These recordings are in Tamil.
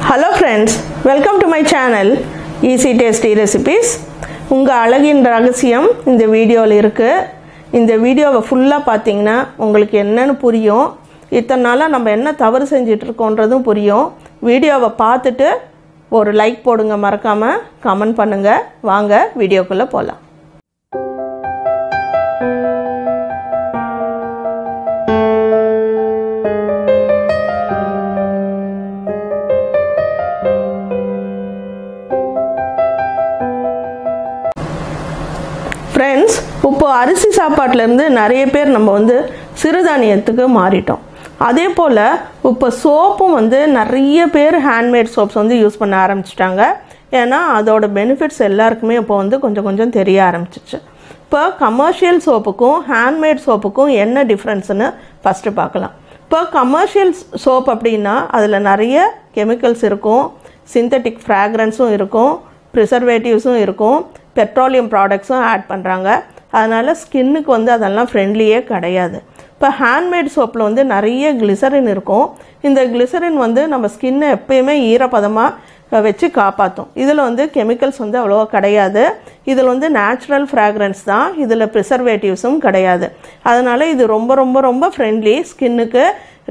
Hello friends, welcome to my channel Easy Tasty Recipes. உங்கள் அழகின் ரகசியம் இந்த வீடியோவில் இருக்குது. இந்த வீடியோவை ஃபுல்லாக பார்த்தீங்கன்னா உங்களுக்கு என்னன்னு புரியும். இத்தனை நாளாக நம்ம என்ன தவறு செஞ்சிட்ருக்கோன்றதும் புரியும். வீடியோவை பார்த்துட்டு ஒரு லைக் போடுங்க, மறக்காமல் கமெண்ட் பண்ணுங்கள். வாங்க வீடியோக்குள்ளே போகலாம். ஃப்ரெண்ட்ஸ், இப்போ அரிசி சாப்பாட்டிலேருந்து நிறைய பேர் நம்ம சிறுதானியத்துக்கு மாறிட்டோம். அதே போல் இப்போ சோப்பும் நிறைய பேர் ஹேண்ட்மேட் சோப்ஸ் யூஸ் பண்ண ஆரம்பிச்சிட்டாங்க. ஏன்னா அதோட பெனிஃபிட்ஸ் எல்லாருக்குமே இப்போ கொஞ்சம் கொஞ்சம் தெரிய ஆரம்பிச்சிச்சு. இப்போ கமர்ஷியல் சோப்புக்கும் ஹேண்ட்மேட் சோப்புக்கும் என்ன டிஃப்ரென்ஸ்னு ஃபஸ்ட்டு பார்க்கலாம். இப்போ கமர்ஷியல் சோப் அப்படின்னா அதில் நிறைய கெமிக்கல்ஸ் இருக்கும், சிந்தட்டிக் ஃப்ராக்ரன்ஸும் இருக்கும், ப்ரிசர்வேட்டிவ்ஸும் இருக்கும், பெட்ரோலியம் ப்ராடக்ட்ஸும் ஆட் பண்ணுறாங்க. அதனால் ஸ்கின்னுக்கு அதெல்லாம் ஃப்ரெண்ட்லியே கிடையாது. இப்போ ஹேண்ட்மேட் சோப்பில் நிறைய கிளிசரின் இருக்கும். இந்த கிளிசரின் நம்ம ஸ்கின்னை எப்பயுமே ஈரப்பதமாக வச்சு காப்பாற்றும். இதில் கெமிக்கல்ஸ் அவ்வளோவா கிடையாது. இதில் நேச்சுரல் ஃப்ராக்ரன்ஸ் தான், இதில் ப்ரிசர்வேட்டிவ்ஸும் கிடையாது. அதனால் இது ரொம்ப ரொம்ப ரொம்ப ஃப்ரெண்ட்லி ஸ்கின்னுக்கு.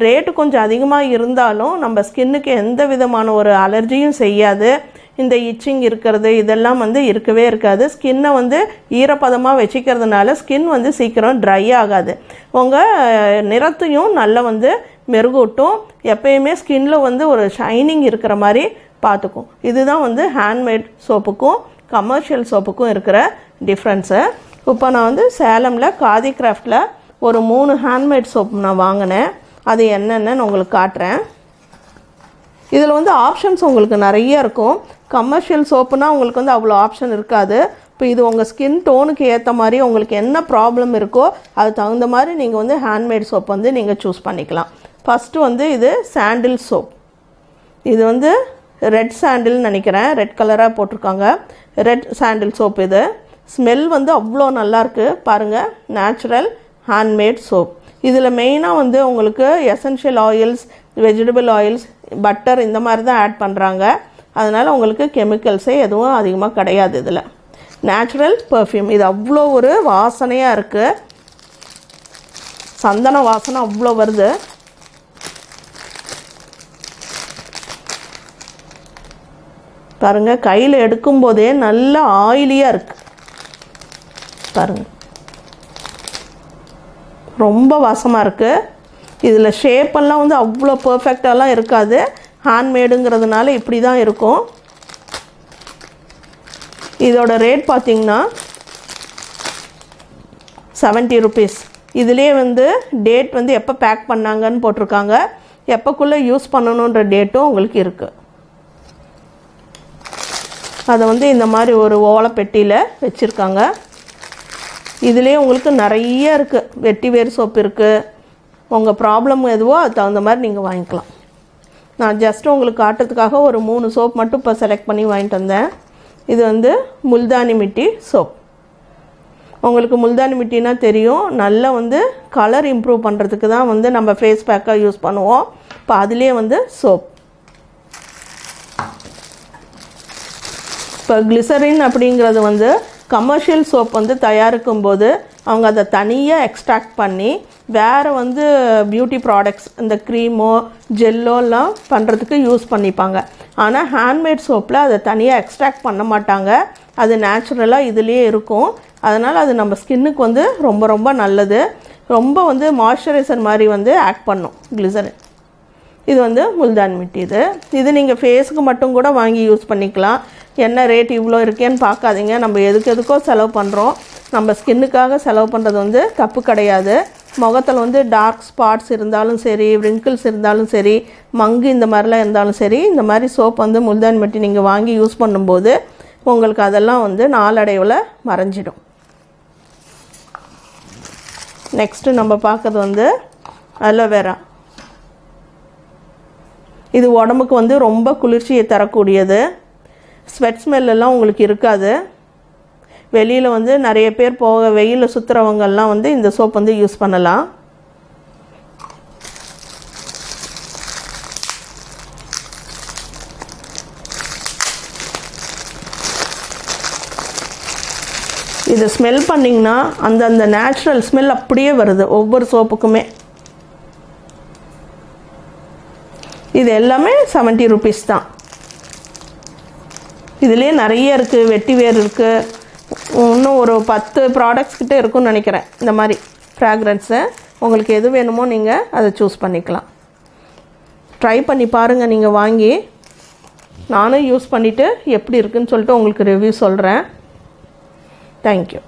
ரேட்டு கொஞ்சம் அதிகமாக இருந்தாலும் நம்ம ஸ்கின்னுக்கு எந்த விதமான ஒரு அலர்ஜியும் செய்யாது. இந்த இச்சிங் இருக்கிறது இதெல்லாம் இருக்கவே இருக்காது. ஸ்கின்னை ஈரப்பதமாக வச்சுக்கிறதுனால ஸ்கின் சீக்கிரம் ட்ரை ஆகாது. உங்கள் நிறத்தையும் நல்லா மெருகூட்டும். எப்பயுமே ஸ்கின்னில் ஒரு ஷைனிங் இருக்கிற மாதிரி பார்த்துக்கும். இதுதான் ஹேண்ட்மேட் சோப்புக்கும் கமர்ஷியல் சோப்புக்கும் இருக்கிற டிஃப்ரென்ஸு. இப்போ நான் சேலமில் காதி கிராஃப்டில் ஒரு 3 ஹேண்ட்மேட் சோப்பு நான் வாங்கினேன். அது என்னென்னு உங்களுக்கு காட்டுறேன். இதில் ஆப்ஷன்ஸ் உங்களுக்கு நிறைய இருக்கும். கமர்ஷியல் சோப்புனா உங்களுக்கு அவ்வளோ ஆப்ஷன் இருக்காது. இப்போ இது உங்கள் ஸ்கின் டோனுக்கு ஏற்ற மாதிரி உங்களுக்கு என்ன ப்ராப்ளம் இருக்கோ அது தகுந்த மாதிரி நீங்கள் ஹேண்ட்மேட் சோப் நீங்கள் சூஸ் பண்ணிக்கலாம். ஃபஸ்ட்டு இது சாண்டில் சோப். இது ரெட் சாண்டில்னு நினைக்கிறேன், ரெட் கலராக போட்டிருக்காங்க. ரெட் சாண்டில் சோப். இது ஸ்மெல் அவ்வளோ நல்லாயிருக்கு பாருங்கள். Natural handmade soap. இதில் மெயினாக உங்களுக்கு essential oils, vegetable oils, butter இந்த மாதிரி தான் ஆட் பண்ணுறாங்க. அதனால் உங்களுக்கு கெமிக்கல்ஸே எதுவும் அதிகமாக கிடையாது. இதில் நேச்சுரல் பர்ஃப்யூம். இது அவ்வளோ ஒரு வாசனையாக இருக்குது. சந்தன வாசனை அவ்வளோ வருது. பாருங்கள், கையில் எடுக்கும்போதே நல்ல ஆயிலியாக இருக்குது. பாருங்கள், ரொம்ப வாசமாக இருக்குது. இதில் ஷேப்பெல்லாம் அவ்வளோ பர்ஃபெக்டாலாம் இருக்காது. ஹேண்ட்மேடுங்கிறதுனால இப்படி தான் இருக்கும். இதோட ரேட் பார்த்திங்கன்னா 70 rupees. இதுலேயே டேட் எப்போ பேக் பண்ணாங்கன்னு போட்டிருக்காங்க. எப்போக்குள்ளே யூஸ் பண்ணணுன்ற டேட்டும் உங்களுக்கு இருக்குது. அதை இந்த மாதிரி ஒரு ஓலைப்பெட்டியில் வச்சுருக்காங்க. இதுலேயே உங்களுக்கு நிறைய இருக்குது. வெட்டி வேர் சோப் இருக்குது. உங்கள் ப்ராப்ளம் எதுவோ அது தகுந்த மாதிரி நீங்கள் வாங்கிக்கலாம். நான் ஜஸ்ட்டு உங்களுக்கு காட்டுறதுக்காக ஒரு 3 சோப் மட்டும் இப்போ செலக்ட் பண்ணி வாங்கிட்டு வந்தேன். இது முல்தானி மிட்டி சோப். உங்களுக்கு முல்தானி மிட்டினா தெரியும், நல்லா கலர் இம்ப்ரூவ் பண்ணுறதுக்கு தான் நம்ம ஃபேஸ் பேக்காக யூஸ் பண்ணுவோம். இப்போ அதுலேயே சோப். இப்போ கிளிசரின் அப்படிங்கிறது கமர்ஷியல் சோப் தயாரிக்கும் போது அவங்க அதை தனியாக எக்ஸ்ட்ராக்ட் பண்ணி வேறு பியூட்டி ப்ராடக்ட்ஸ், இந்த க்ரீமோ ஜெல்லோலாம் பண்ணுறதுக்கு யூஸ் பண்ணிப்பாங்க. ஆனால் ஹேண்ட்மேட் சோப்பில் அதை தனியாக எக்ஸ்ட்ராக்ட் பண்ண மாட்டாங்க. அது நேச்சுரலாக இதுலேயே இருக்கும். அதனால் அது நம்ம ஸ்கின்னுக்கு ரொம்ப ரொம்ப நல்லது. ரொம்ப மாய்ஸ்சரைசர் மாதிரி ஆக்ட் பண்ணும் கிளிசரின். இது முல்தானி மிட்டி. இது நீங்கள் ஃபேஸுக்கு மட்டும் கூட வாங்கி யூஸ் பண்ணிக்கலாம். என்ன ரேட் இவ்வளோ இருக்கேன்னு பார்க்காதீங்க. நம்ம எதுக்கோ செலவு பண்ணுறோம். நம்ம ஸ்கின்னுக்காக செலவு பண்ணுறது தப்பு கிடையாது. முகத்தில் டார்க் ஸ்பாட்ஸ் இருந்தாலும் சரி, ரிங்கிள்ஸ் இருந்தாலும் சரி, மங்கு இந்த மாதிரிலாம் இருந்தாலும் சரி, இந்த மாதிரி சோப் முல்தானி மிட்டி நீங்கள் வாங்கி யூஸ் பண்ணும்போது உங்களுக்கு அதெல்லாம் நாளடைவில் மறைஞ்சிடும். நெக்ஸ்ட்டு நம்ம பார்க்குறது அலோவேரா. இது உடம்புக்கு ரொம்ப குளிர்ச்சியை தரக்கூடியது. ஸ்வெட் ஸ்மெல்லாம் உங்களுக்கு இருக்காது. வெளியில் நிறைய பேர் வெயிலில் சுற்றுறவங்கெல்லாம் இந்த சோப் யூஸ் பண்ணலாம். இது ஸ்மெல் பண்ணிங்கன்னா அந்த நேச்சுரல் ஸ்மெல் அப்படியே வருது ஒவ்வொரு சோப்புக்குமே. இது எல்லாமே 70 rupees தான். இதுலேயே நிறைய இருக்குது. வெட்டி வேர் இருக்குது. இன்னும் ஒரு 10 ப்ராடக்ட்ஸ் கிட்டே இருக்குன்னு நினைக்கிறேன். இந்த மாதிரி ஃப்ராக்ரன்ஸு உங்களுக்கு எது வேணுமோ நீங்கள் அதை சூஸ் பண்ணிக்கலாம். ட்ரை பண்ணி பாருங்கள் நீங்கள் வாங்கி. நானும் யூஸ் பண்ணிவிட்டு எப்படி இருக்குன்னு சொல்லிட்டு உங்களுக்கு ரிவ்யூ சொல்கிறேன். தேங்க்யூ.